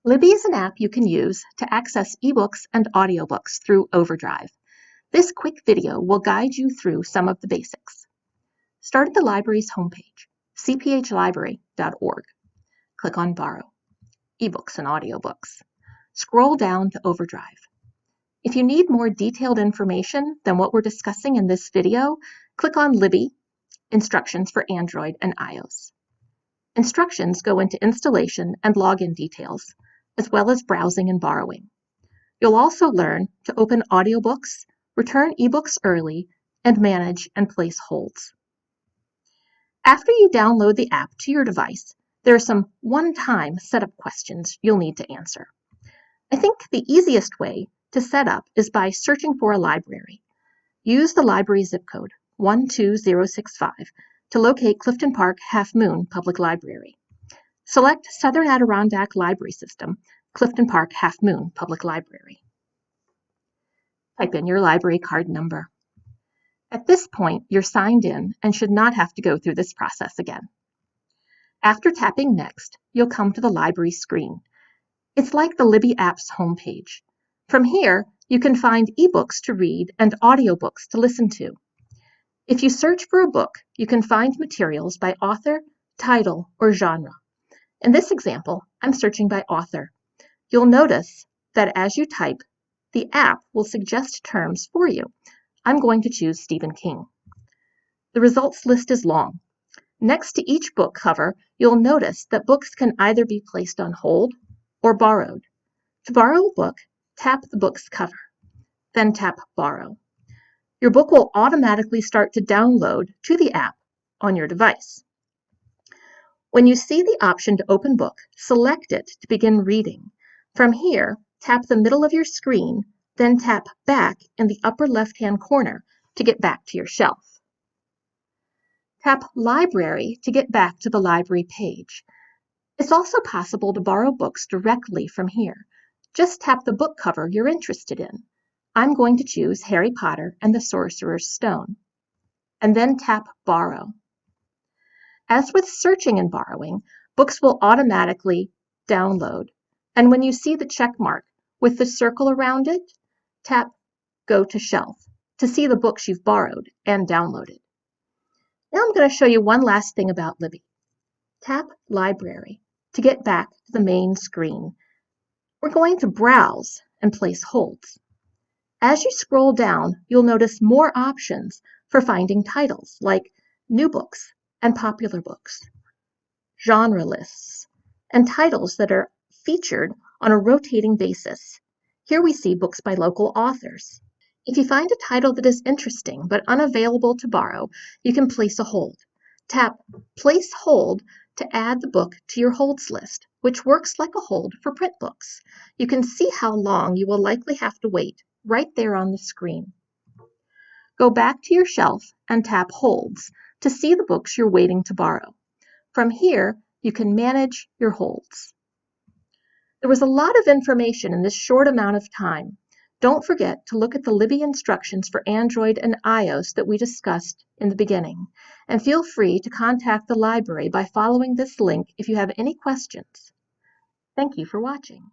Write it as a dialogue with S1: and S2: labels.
S1: Libby is an app you can use to access ebooks and audiobooks through Overdrive. This quick video will guide you through some of the basics. Start at the library's homepage, cphlibrary.org. Click on Borrow, Ebooks and Audiobooks. Scroll down to Overdrive. If you need more detailed information than what we're discussing in this video, click on Libby, Instructions for Android and iOS. Instructions go into installation and login details, as well as browsing and borrowing. You'll also learn to open audiobooks, return ebooks early, and manage and place holds. After you download the app to your device, there are some one-time setup questions you'll need to answer. I think the easiest way to set up is by searching for a library. Use the library zip code 12065 to locate Clifton Park Half Moon Public Library. Select Southern Adirondack Library System, Clifton Park Half Moon Public Library. Type in your library card number. At this point, you're signed in and should not have to go through this process again. After tapping Next, you'll come to the library screen. It's like the Libby app's homepage. From here, you can find ebooks to read and audiobooks to listen to. If you search for a book, you can find materials by author, title, or genre. In this example, I'm searching by author. You'll notice that as you type, the app will suggest terms for you. I'm going to choose Stephen King. The results list is long. Next to each book cover, you'll notice that books can either be placed on hold or borrowed. To borrow a book, tap the book's cover, then tap Borrow. Your book will automatically start to download to the app on your device. When you see the option to open book, select it to begin reading. From here, tap the middle of your screen, then tap Back in the upper left-hand corner to get back to your shelf. Tap Library to get back to the library page. It's also possible to borrow books directly from here. Just tap the book cover you're interested in. I'm going to choose Harry Potter and the Sorcerer's Stone, and then tap Borrow. As with searching and borrowing, books will automatically download, and when you see the check mark with the circle around it, tap Go to Shelf to see the books you've borrowed and downloaded. Now I'm going to show you one last thing about Libby. Tap Library to get back to the main screen. We're going to browse and place holds. As you scroll down, you'll notice more options for finding titles like new books and popular books, genre lists, and titles that are featured on a rotating basis. Here we see books by local authors. If you find a title that is interesting but unavailable to borrow, you can place a hold. Tap Place Hold to add the book to your holds list, which works like a hold for print books. You can see how long you will likely have to wait right there on the screen. Go back to your shelf and tap Holds to see the books you're waiting to borrow. From here, you can manage your holds. There was a lot of information in this short amount of time. Don't forget to look at the Libby instructions for Android and iOS that we discussed in the beginning, and feel free to contact the library by following this link if you have any questions. Thank you for watching.